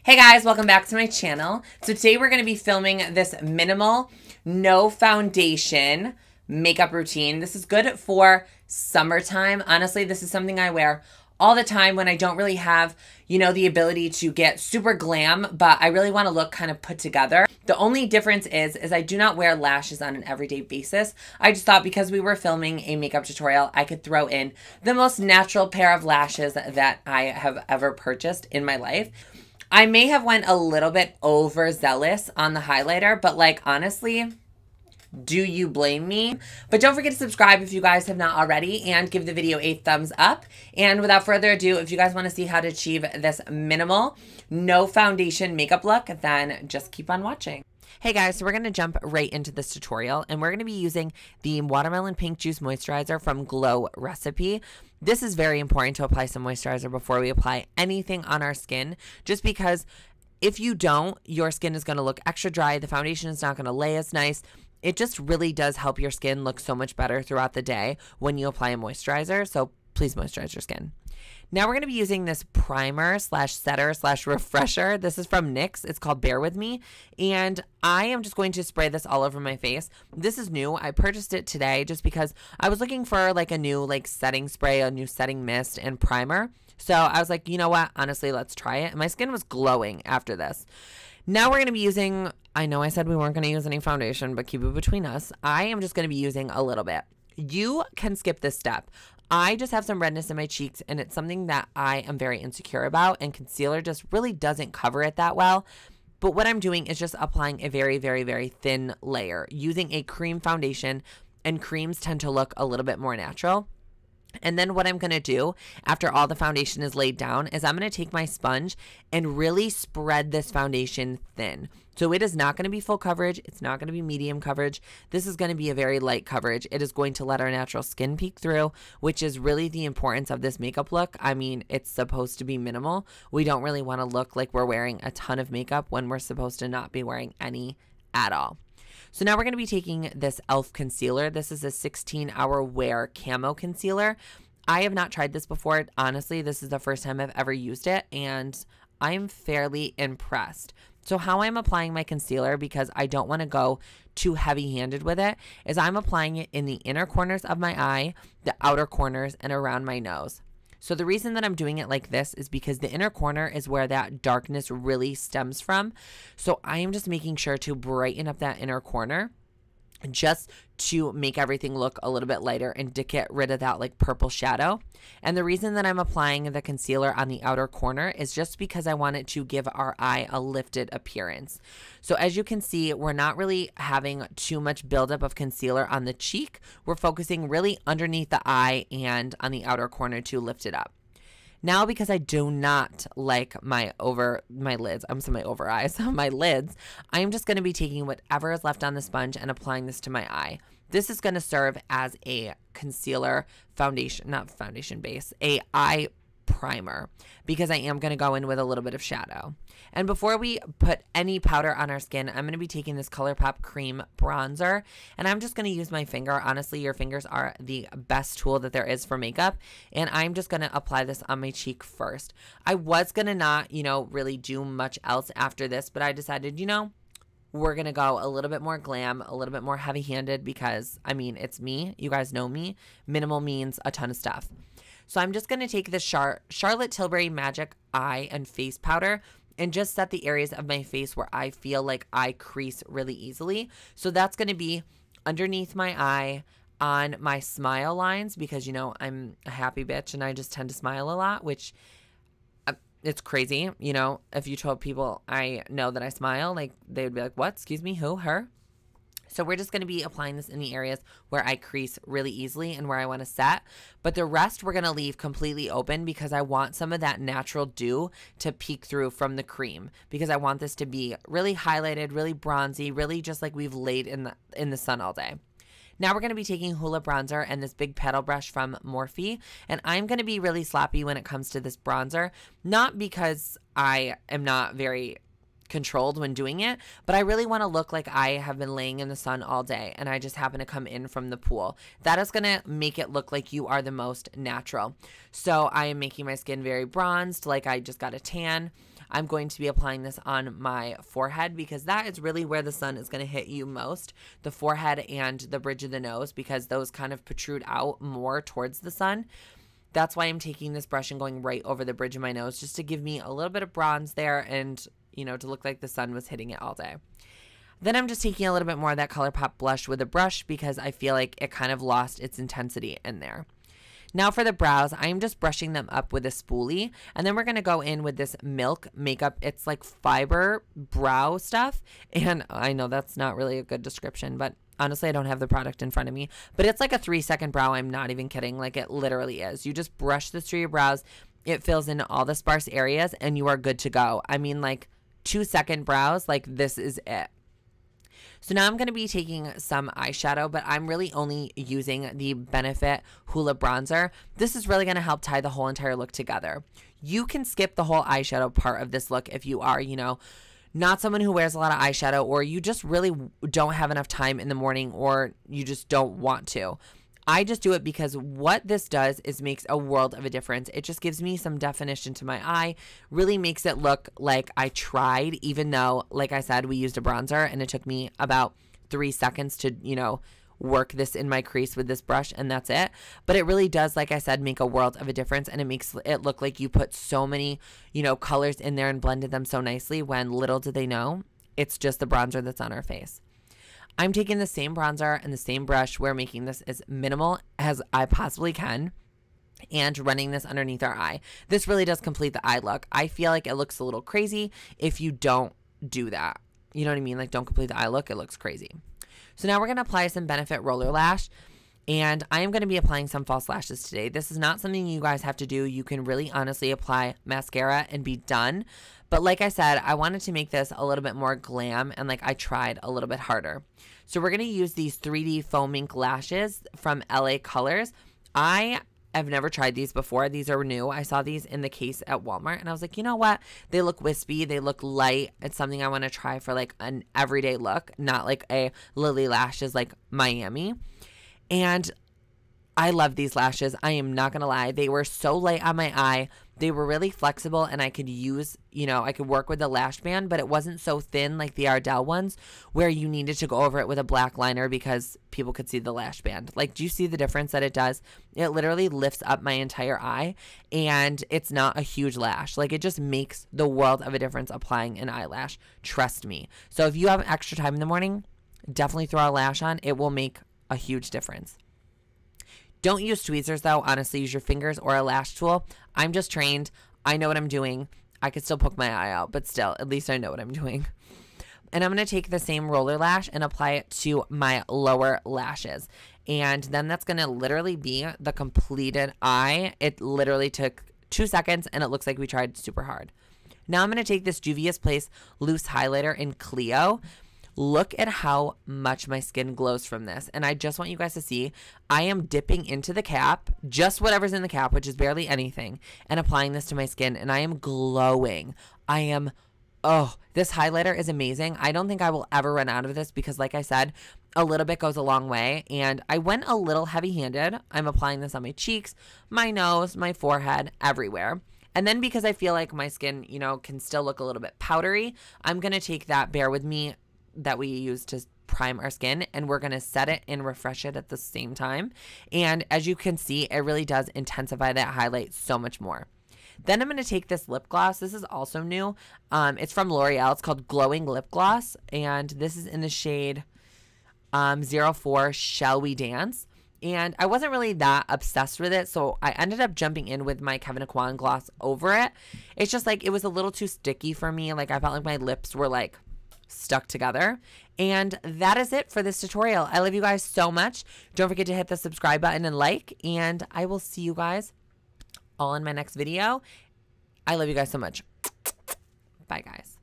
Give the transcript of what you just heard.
Hey guys, welcome back to my channel. So today we're going to be filming this minimal, no foundation makeup routine. This is good for summertime. Honestly, this is something I wear all the time when I don't really have, the ability to get super glam, but I really want to look kind of put together. The only difference is I do not wear lashes on an everyday basis. I just thought because we were filming a makeup tutorial, I could throw in the most natural pair of lashes that I have ever purchased in my life. I may have went a little bit overzealous on the highlighter, but honestly, do you blame me? But don't forget to subscribe if you guys have not already and give the video a thumbs up. And without further ado, if you guys want to see how to achieve this minimal, no foundation makeup look, then just keep on watching. Hey guys, so we're going to jump right into this tutorial and we're going to be using the Watermelon Pink Juice Moisturizer from Glow Recipe. This is very important to apply some moisturizer before we apply anything on our skin, just because if you don't, your skin is going to look extra dry. The foundation is not going to lay as nice. It just really does help your skin look so much better throughout the day when you apply a moisturizer. So please moisturize your skin. Now we're going to be using this primer slash setter slash refresher. This is from NYX. It's called Bear With Me. And I am just going to spray this all over my face. This is new. I purchased it today just because I was looking for a new setting spray, a new setting mist and primer. So I was like, you know what? Honestly, let's try it. And my skin was glowing after this. Now we're going to be using, I know I said we weren't going to use any foundation, but keep it between us. I am just going to be using a little bit. You can skip this step. I just have some redness in my cheeks and it's something that I am very insecure about, and concealer just really doesn't cover it that well. But what I'm doing is just applying a very, very, very thin layer using a cream foundation, and creams tend to look a little bit more natural. And then what I'm going to do after all the foundation is laid down is I'm going to take my sponge and really spread this foundation thin. So it is not going to be full coverage. It's not going to be medium coverage. This is going to be a very light coverage. It is going to let our natural skin peek through, which is really the importance of this makeup look. I mean, it's supposed to be minimal. We don't really want to look like we're wearing a ton of makeup when we're supposed to not be wearing any at all. So now we're going to be taking this e.l.f. concealer. This is a 16-hour wear camo concealer. I have not tried this before. Honestly, this is the first time I've ever used it, and I'm fairly impressed. So how I'm applying my concealer, because I don't want to go too heavy-handed with it, is I'm applying it in the inner corners of my eye, the outer corners, and around my nose. So the reason that I'm doing it like this is because the inner corner is where that darkness really stems from. So I am just making sure to brighten up that inner corner just to make everything look a little bit lighter and to get rid of that purple shadow. And the reason that I'm applying the concealer on the outer corner is just because I want it to give our eye a lifted appearance. So as you can see, we're not really having too much buildup of concealer on the cheek. We're focusing really underneath the eye and on the outer corner to lift it up. Now, because I do not like my lids, I am just going to be taking whatever is left on the sponge and applying this to my eye. This is going to serve as a concealer foundation, not foundation base, a eye primer, because I am going to go in with a little bit of shadow. And before we put any powder on our skin, I'm going to be taking this ColourPop cream bronzer, and I'm just going to use my finger. Honestly, your fingers are the best tool that there is for makeup, and I'm just going to apply this on my cheek first. I was going to not, really do much else after this, but I decided, we're going to go a little bit more glam, a little bit more heavy-handed, because, I mean, it's me. You guys know me. Minimal means a ton of stuff. So I'm just going to take the Charlotte Tilbury Magic Eye and Face Powder and just set the areas of my face where I feel like I crease really easily. So that's going to be underneath my eye, on my smile lines, because, I'm a happy bitch and I just tend to smile a lot, which it's crazy. If you told people I know that I smile, they would be like, what? Excuse me, who? Her? So we're just going to be applying this in the areas where I crease really easily and where I want to set. But the rest we're going to leave completely open because I want some of that natural dew to peek through from the cream, because I want this to be really highlighted, really bronzy, really just like we've laid in the sun all day. Now we're going to be taking Hoola Bronzer and this big paddle brush from Morphe, and I'm going to be really sloppy when it comes to this bronzer, not because I am not very controlled when doing it, but I really want to look like I have been laying in the sun all day and I just happen to come in from the pool. That is going to make it look like you are the most natural. So I am making my skin very bronzed, like I just got a tan. I'm going to be applying this on my forehead because that is really where the sun is going to hit you most. The forehead and the bridge of the nose, because those kind of protrude out more towards the sun. That's why I'm taking this brush and going right over the bridge of my nose just to give me a little bit of bronze there and, you know, to look like the sun was hitting it all day. Then I'm just taking a little bit more of that ColourPop blush with a brush because I feel like it kind of lost its intensity in there. Now for the brows, I'm just brushing them up with a spoolie, and then we're going to go in with this Milk makeup. It's like fiber brow stuff, and I know that's not really a good description, but honestly, I don't have the product in front of me, but it's like a 3-second brow. I'm not even kidding. Like, it literally is. You just brush this through your brows. It fills in all the sparse areas, and you are good to go. I mean, like 2-second brows, like this is it. So now I'm going to be taking some eyeshadow, but I'm really only using the Benefit Hoola Bronzer. This is really going to help tie the whole entire look together. You can skip the whole eyeshadow part of this look if you are, you know, not someone who wears a lot of eyeshadow, or you just really don't have enough time in the morning, or you just don't want to. I just do it because what this does is makes a world of a difference. It just gives me some definition to my eye, really makes it look like I tried, even though, like I said, we used a bronzer and it took me about 3 seconds to, you know, work this in my crease with this brush, and that's it. But it really does, like I said, make a world of a difference, and it makes it look like you put so many, you know, colors in there and blended them so nicely, when little do they know it's just the bronzer that's on our face. I'm taking the same bronzer and the same brush. We're making this as minimal as I possibly can and running this underneath our eye. This really does complete the eye look. I feel like it looks a little crazy if you don't do that. You know what I mean? Like, don't complete the eye look. It looks crazy. So now we're going to apply some Benefit Roller Lash. And I am going to be applying some false lashes today. This is not something you guys have to do. You can really honestly apply mascara and be done. But like I said, I wanted to make this a little bit more glam, and like I tried a little bit harder. So we're going to use these 3D foam ink lashes from LA Colors. I have never tried these before. These are new. I saw these in the case at Walmart, and I was like, you know what? They look wispy. They look light. It's something I want to try for like an everyday look, not like a Lily Lashes like Miami. And I love these lashes. I am not going to lie. They were so light on my eye. They were really flexible, and I could use, you know, I could work with the lash band, but it wasn't so thin like the Ardell ones where you needed to go over it with a black liner because people could see the lash band. Like, do you see the difference that it does? It literally lifts up my entire eye, and it's not a huge lash. Like, it just makes the world of a difference applying an eyelash. Trust me. So if you have extra time in the morning, definitely throw a lash on. It will make a huge difference. Don't use tweezers though. Honestly, use your fingers or a lash tool. I'm just trained. I know what I'm doing. I could still poke my eye out, but still, at least I know what I'm doing. And I'm going to take the same roller lash and apply it to my lower lashes. And then that's going to literally be the completed eye. It literally took 2 seconds, and it looks like we tried super hard. Now I'm going to take this Juvia's Place loose highlighter in Clio. Look at how much my skin glows from this. And I just want you guys to see, I am dipping into the cap, just whatever's in the cap, which is barely anything, and applying this to my skin, and I am glowing. I am, oh, this highlighter is amazing. I don't think I will ever run out of this because, like I said, a little bit goes a long way. And I went a little heavy-handed. I'm applying this on my cheeks, my nose, my forehead, everywhere. And then because I feel like my skin, you know, can still look a little bit powdery, I'm going to take that, bear with me, that we use to prime our skin, and we're going to set it and refresh it at the same time. And as you can see, it really does intensify that highlight so much more. Then I'm going to take this lip gloss. This is also new. It's from L'Oreal. It's called Glowing Lip Gloss, and this is in the shade 04 Shall We Dance. And I wasn't really that obsessed with it, so I ended up jumping in with my Kevyn Aucoin gloss over it. It's just like it was a little too sticky for me. Like, I felt like my lips were like stuck together. And that is it for this tutorial. I love you guys so much. Don't forget to hit the subscribe button and like, and I will see you guys all in my next video. I love you guys so much. Bye, guys.